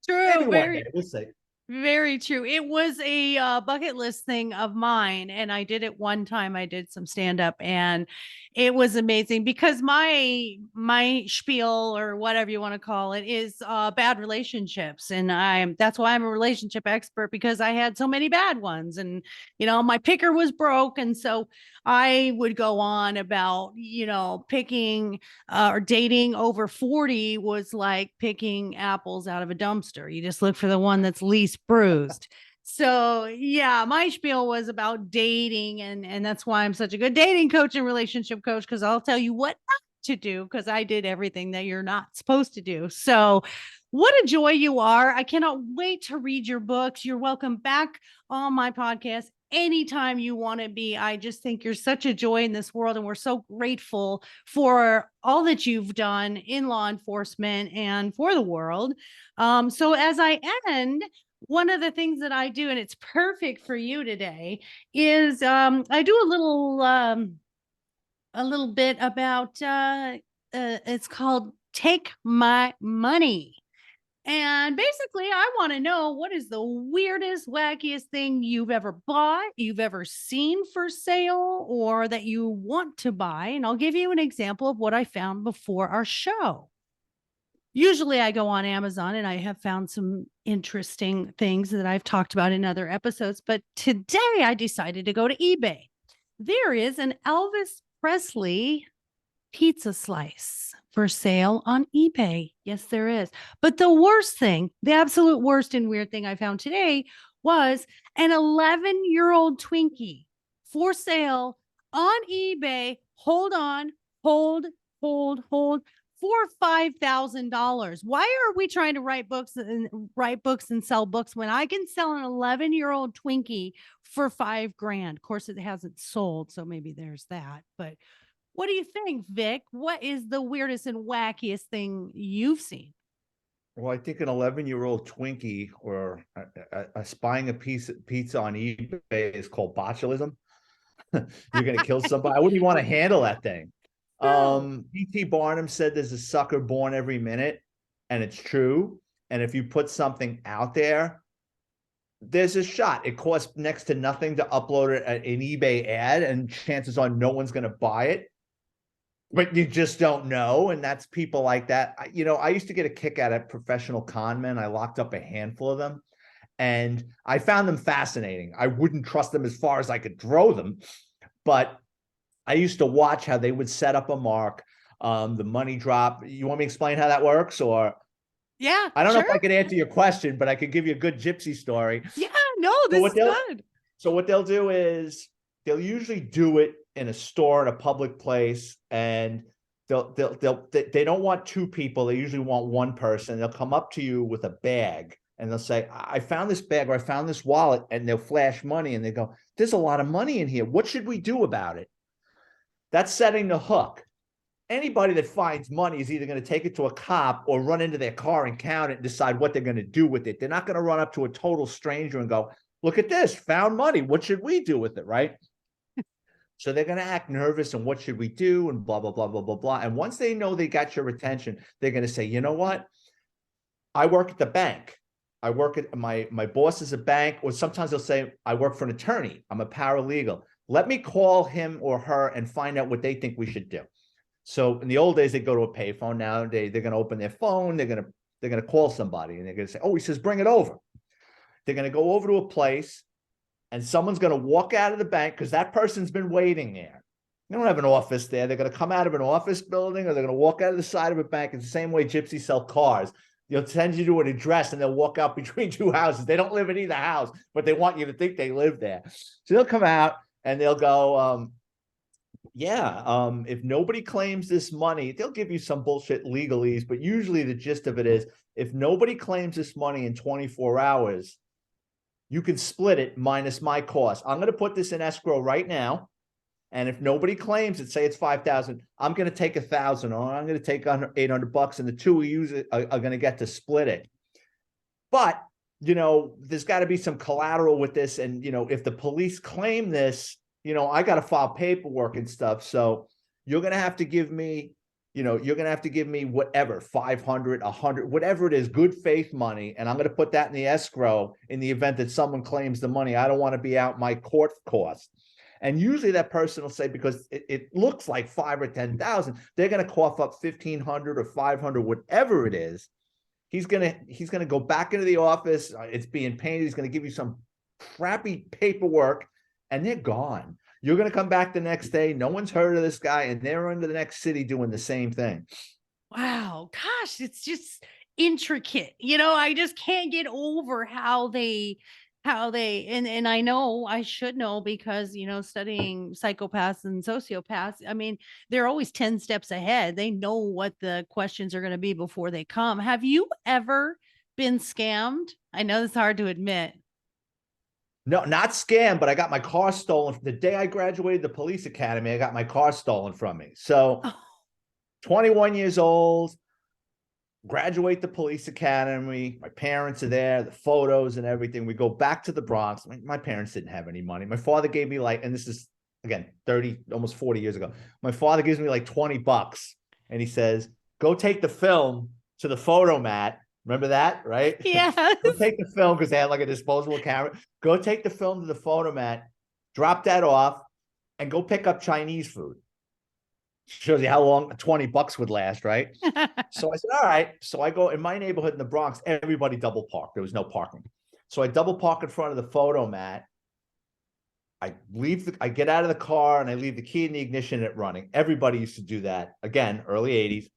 True. one day, we'll see. Very true. It was a bucket list thing of mine, and I did it one time. I did some stand up, and it was amazing because my spiel, or whatever you want to call it, is bad relationships, and that's why I'm a relationship expert, because I had so many bad ones, and my picker was broke, and so I would go on about picking or dating over 40 was like picking apples out of a dumpster. You just look for the one that's least bruised. So yeah, my spiel was about dating, and that's why I'm such a good dating coach and relationship coach, because I'll tell you what not to do, because I did everything that you're not supposed to do. So what a joy you are. I cannot wait to read your books. You're welcome back on my podcast anytime you want to be. I just think you're such a joy in this world, and we're so grateful for all that you've done in law enforcement and for the world. So as I end, one of the things that I do, and it's perfect for you today, is I do a little bit about it's called Take My Money. And basically, I want to know what is the weirdest, wackiest thing you've ever bought, you've ever seen for sale, or that you want to buy. And I'll give you an example of what I found before our show. Usually, I go on Amazon and I have found some interesting things that I've talked about in other episodes. But today, I decided to go to eBay. There is an Elvis Presley pizza slice for sale on eBay. Yes, there is. But the worst thing, the absolute worst and weird thing I found today was an 11-year-old Twinkie for sale on eBay. Hold on, hold for $5,000. Why are we trying to write books and sell books when I can sell an 11-year-old Twinkie for $5,000? Of course, it hasn't sold, so maybe there's that. But what do you think, Vic? What is the weirdest and wackiest thing you've seen? Well, I think an 11-year-old Twinkie or buying a piece of pizza on eBay is called botulism. You're going to kill somebody. I wouldn't even want to handle that thing. No. P.T. Barnum said there's a sucker born every minute, and it's true. And if you put something out there, there's a shot. It costs next to nothing to upload it an eBay ad, and chances are no one's going to buy it. But you just don't know. And that's people like that. I used to get a kick out of professional con men. I locked up a handful of them, and I found them fascinating. I wouldn't trust them as far as I could throw them, but I used to watch how they would set up a mark, the money drop. You want me to explain how that works? Or Yeah, I don't know if I sure. could answer your question, but I could give you a good gypsy story. Yeah, no, So this what is they'll good. so what they'll do is they'll usually do it in a store, in a public place, and they don't want two people. They usually want one person. They'll come up to you with a bag and they'll say, I found this bag, or I found this wallet, and they'll flash money and they go, there's a lot of money in here. What should we do about it? That's setting the hook. Anybody that finds money is either going to take it to a cop or run into their car and count it and decide what they're going to do with it. They're not going to run up to a total stranger and go, look at this, found money. What should we do with it? Right. So they're going to act nervous and what should we do? And blah, blah, blah, blah, blah, blah. And once they know they got your attention, they're going to say, you know what? I work at the bank. I work at my boss is a bank, or sometimes they'll say, I work for an attorney. I'm a paralegal. Let me call him or her and find out what they think we should do. So in the old days, they go to a payphone. Now they're going to open their phone. They're going to call somebody and they're going to say, oh, he says, bring it over. They're going to go over to a place and someone's going to walk out of the bank because that person's been waiting there. They don't have an office there. They're going to come out of an office building, or they're going to walk out of the side of a bank. It's the same way gypsies sell cars. They'll send you to an address and they'll walk out between two houses. They don't live in either house, but they want you to think they live there. So they'll come out and they'll go, if nobody claims this money, they'll give you some bullshit legalese, but usually the gist of it is, if nobody claims this money in 24 hours, you can split it minus my cost. I'm going to put this in escrow right now. And if nobody claims it, say it's 5,000, I'm going to take 1,000, or I'm going to take $800, and the two of you are going to get to split it. But, there's got to be some collateral with this. And, if the police claim this, I got to file paperwork and stuff. So you're going to have to give me, whatever, 500, 100, whatever it is, good faith money. And I'm going to put that in the escrow in the event that someone claims the money. I don't want to be out my court costs. And usually that person will say, because it looks like 5 or 10,000, they're going to cough up 1,500 or 500, whatever it is. He's going to go back into the office. It's being painted. He's going to give you some crappy paperwork and they're gone. You're going to come back the next day. No one's heard of this guy, and they're into the next city doing the same thing. Wow. Gosh, it's just intricate. I just can't get over and I know I should know because studying psychopaths and sociopaths, I mean, they're always 10 steps ahead. They know what the questions are going to be before they come. Have you ever been scammed? I know it's hard to admit. No, not scammed, but I got my car stolen. The day I graduated the police academy, I got my car stolen from me. So 21 years old, graduate the police academy. My parents are there, the photos and everything. We go back to the Bronx. My parents didn't have any money. My father gave me like, and this is again 30, almost 40 years ago. My father gives me like $20 and he says, go take the film to the photo mat. Remember that, right? Yes. Go take the film because they had like a disposable camera. Go take the film to the photo mat, drop that off, and go pick up Chinese food. Shows you how long $20 would last, right? So I said, all right. So I go in my neighborhood in the Bronx, everybody double parked. There was no parking. So I double park in front of the photo mat. I get out of the car and I leave the key in the ignition and it running. Everybody used to do that. Again, early 80s.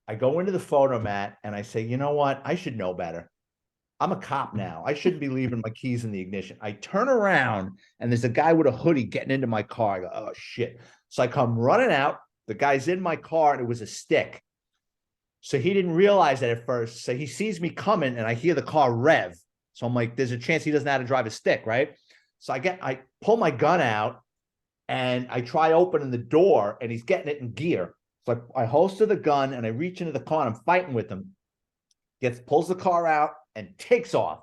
I go into the photo mat and I say, you know what? I should know better. I'm a cop now. I shouldn't be leaving my keys in the ignition. I turn around and there's a guy with a hoodie getting into my car. I go, oh shit. So I come running out. The guy's in my car and it was a stick. So he didn't realize that at first. So he sees me coming and I hear the car rev. So I'm like, there's a chance he doesn't know how to drive a stick, right? So I pull my gun out and I try opening the door and he's getting it in gear. So I holster the gun and I reach into the car and I'm fighting with him. Pulls the car out and takes off.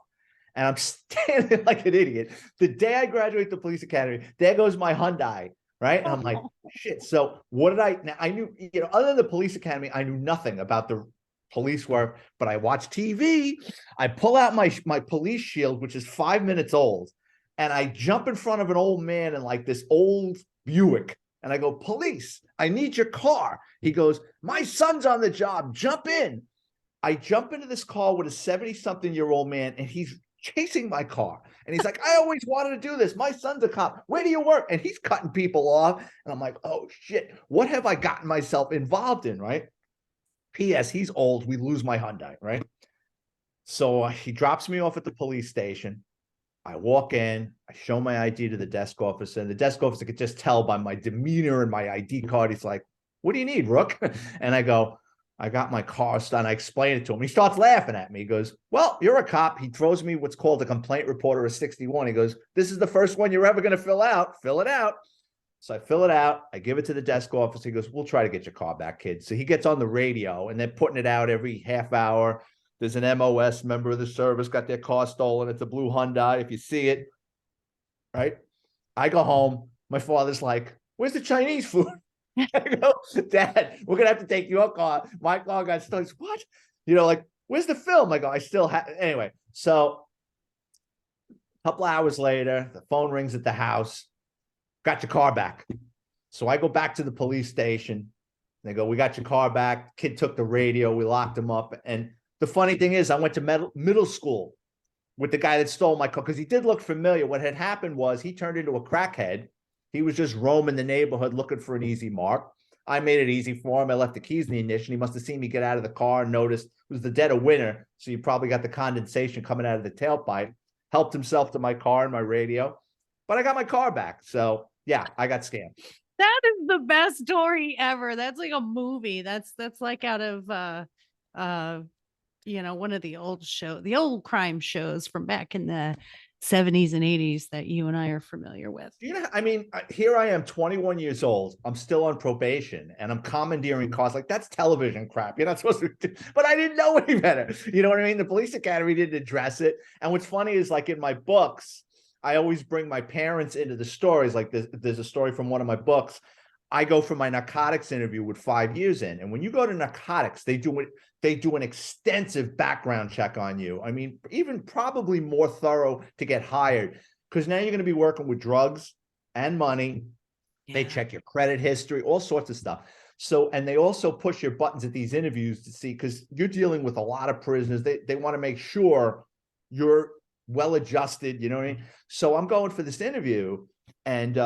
And I'm standing like an idiot. The day I graduate the police academy, there goes my Hyundai, right? And I'm like, shit. So what did I knew, other than the police academy, I knew nothing about the police work, but I watch TV. I pull out my police shield, which is 5 minutes old. And I jump in front of an old man in like this old Buick. And I go, police, I need your car. He goes, my son's on the job. Jump in. I jump into this car with a 70-something-year-old man, and he's chasing my car. And he's like, I always wanted to do this. My son's a cop. Where do you work? And he's cutting people off. And I'm like, oh, shit. What have I gotten myself involved in, right? P.S. He's old. We lose my Hyundai, right? So he drops me off at the police station. I walk in, I show my ID to the desk officer, and the desk officer could just tell by my demeanor and my ID card. He's like, what do you need, Rook? And I go, I got my car done. I explain it to him. He starts laughing at me. He goes, well, you're a cop. He throws me what's called a complaint report or a 61. He goes, this is the first one you're ever going to fill out. Fill it out. So I fill it out. I give it to the desk officer. He goes, we'll try to get your car back, kid. So he gets on the radio and they're putting it out every half hour. There's an MOS member of the service got their car stolen. It's a blue Hyundai. If you see it, right? I go home. My father's like, where's the Chinese food? I go, Dad, we're going to have to take your car. My car got stolen. He's, what? Like, where's the film? I go, I still have. Anyway, so a couple hours later, the phone rings at the house. Got your car back. So I go back to the police station. They go, we got your car back. Kid took the radio. We locked him up. And the funny thing is, I went to middle school with the guy that stole my car because he did look familiar. What had happened was he turned into a crackhead. He was just roaming the neighborhood looking for an easy mark. I made it easy for him. I left the keys in the ignition. He must have seen me get out of the car and noticed it was the dead of winter. So you probably got the condensation coming out of the tailpipe. Helped himself to my car and my radio. But I got my car back. So yeah, I got scammed. That is the best story ever. That's like a movie. That's like out of one of the old crime shows from back in the 70s and 80s that you and I are familiar with. Here I am, 21 years old. I'm still on probation and I'm commandeering cars. Like, that's television crap. You're not supposed to do, but I didn't know any better. You know what I mean? The police academy didn't address it. And what's funny is, like, in my books, I always bring my parents into the stories. Like, there's a story from one of my books. I go for my narcotics interview with 5 years in. And when you go to narcotics, they do an extensive background check on you. I mean, even probably more thorough to get hired, because now you're going to be working with drugs and money. Yeah. They check your credit history, all sorts of stuff. So, and they also push your buttons at these interviews to see, because you're dealing with a lot of prisoners. They want to make sure you're well-adjusted, you know what I mean? So I'm going for this interview. And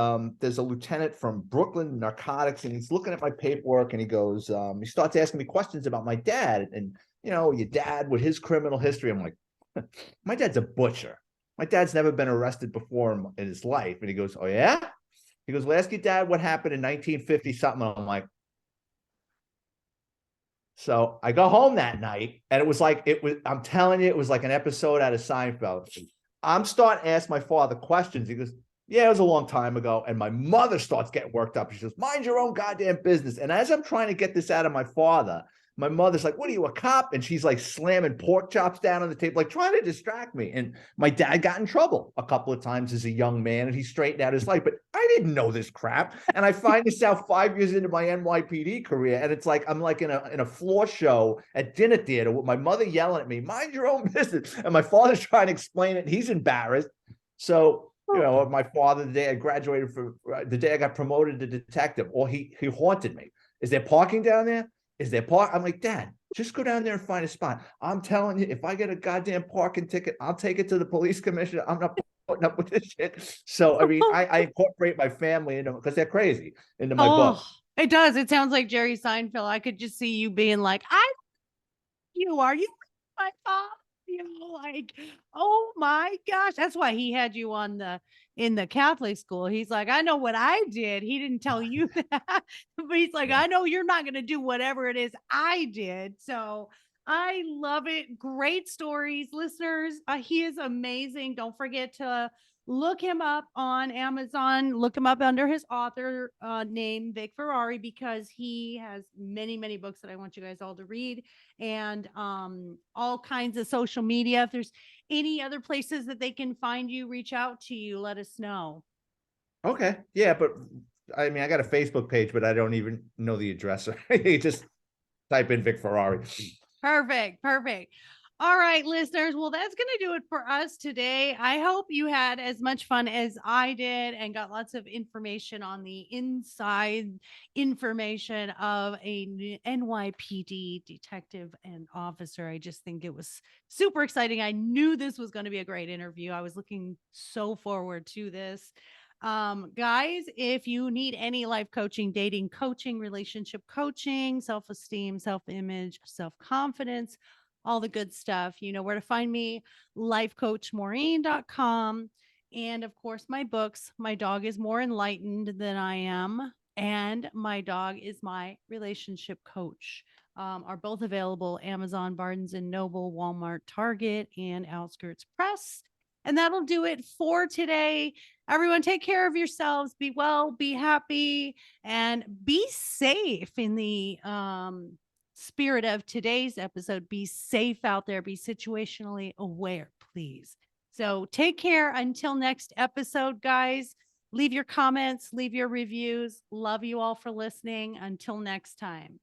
there's a lieutenant from Brooklyn Narcotics, and he's looking at my paperwork, and he goes, he starts asking me questions about my dad, and, your dad with his criminal history. I'm like, my dad's a butcher. My dad's never been arrested before in his life. And he goes, oh, yeah? He goes, well, ask your dad what happened in 1950 something. I'm like, so I go home that night, and I'm telling you, it was like an episode out of Seinfeld. I'm starting to ask my father questions. He goes, yeah, it was a long time ago. And my mother starts getting worked up. She goes, mind your own goddamn business. And as I'm trying to get this out of my father my mother's like, "What are you, a cop?" And she's like slamming pork chops down on the table, like trying to distract me. And my dad got in trouble a couple of times as a young man, and he straightened out his life. But I didn't know this crap, and I find this out 5 years into my NYPD career, and it's like I'm like in a floor show at dinner theater with my mother yelling at me, "Mind your own business," and my father's trying to explain it. And he's embarrassed. So my father, the day I graduated the day I got promoted to detective, or he haunted me. Is there parking down there? Is there park? I'm like, Dad, just go down there and find a spot. I'm telling you, if I get a goddamn parking ticket, I'll take it to the police commissioner. I'm not putting up with this shit. So, I mean, I incorporate my family into, because they're crazy, into my book. It does. It sounds like Jerry Seinfeld. I could just see you being like, are you my father? Like, oh my gosh. That's why he had you in the Catholic school. He's like, I know what I did. He didn't tell you that, but he's like, I know you're not going to do whatever it is I did. So I love it. Great stories, listeners. He is amazing. Don't forget to look him up on Amazon. Look him up under his author name, Vic Ferrari, because he has many, many books that I want you guys all to read, and all kinds of social media. If there's any other places that they can find you, reach out to you, let us know. Okay. Yeah. But I mean, I got a Facebook page, but I don't even know the address. You just type in Vic Ferrari. Perfect. All right, listeners. Well, that's going to do it for us today. I hope you had as much fun as I did and got lots of information on the inside information of a NYPD detective and officer. I just think it was super exciting. I knew this was going to be a great interview. I was looking so forward to this. Guys, if you need any life coaching, dating coaching, relationship coaching, self-esteem, self-image, self-confidence, all the good stuff, you know where to find me. Lifecoachmaureen.com. And of course, my books. My dog is more enlightened than I am, and my dog is my relationship coach. Are both available Amazon, Barnes and Noble, Walmart, Target, and Outskirts Press. And that'll do it for today. Everyone, take care of yourselves. Be well, be happy, and be safe in the spirit of today's episode. Be safe out there. Be situationally aware, please. So take care until next episode, guys. Leave your comments, leave your reviews. Love you all for listening. Until next time.